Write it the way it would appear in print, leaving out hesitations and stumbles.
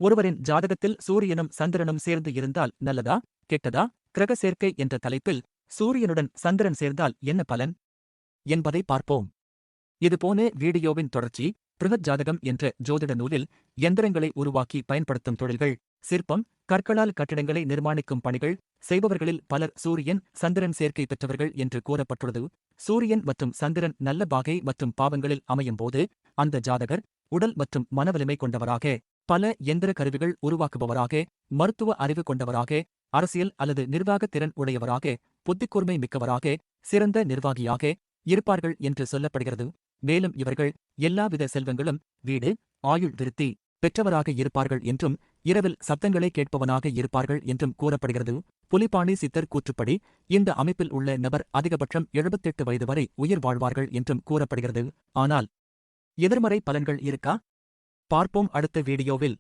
ஒருவரின் ஜாதகத்தில் சூரியனும் சந்திரனும் சேர்ந்து இருந்தால் நல்லதா கெட்டதா கிரக சேர்க்கை என்ற தலைப்பில் சூரியனுடன் சந்திரன் சேர்ந்தால் என்ன பலன் என்பதை பார்ப்போம். இதுபோன வீடியோவின் தொடர்ச்சி பிருகத் ஜாதகம் என்ற ஜோதிட நூலில் எந்திரங்களை உருவாக்கி பயன்படுத்தும் தொழில்கள், சிற்பம், கற்களால் கட்டிடங்களை நிர்மாணிக்கும் பணிகள் செய்பவர்களில் பலர் சூரியன் சந்திரன் சேர்க்கை பெற்றவர்கள் என்று கூறப்பட்டுள்ளது. சூரியன் மற்றும் சந்திரன் நல்ல பாகை மற்றும் பாவங்களில் அமையும்போது அந்த ஜாதகர் உடல் மற்றும் மனவலிமை கொண்டவராக, பல எந்திர கருவிகள் உருவாக்குபவராக, மருத்துவ அறிவு கொண்டவராக, அரசியல் அல்லது நிர்வாக திறன் உடையவராக, புத்திக்கூர்மை மிக்கவராக, சிறந்த நிர்வாகியாக இருப்பார்கள் என்று சொல்லப்படுகிறது. மேலும் இவர்கள் எல்லாவித செல்வங்களும், வீடு, ஆயுள் விருத்தி பெற்றவராக இருப்பார்கள் என்றும், இரவில் சப்தங்களை கேட்பவனாக இருப்பார்கள் என்றும் கூறப்படுகிறது. புலிப்பாணி சித்தர் கூற்றுப்படி இந்த அமைப்பில் உள்ள நபர் அதிகபட்சம் 78 வயது வரை உயிர் வாழ்வார்கள் என்றும் கூறப்படுகிறது. ஆனால் எதிர்மறை பலன்கள் இருக்கா? பார்ப்போம் அடுத்த வீடியோவில்.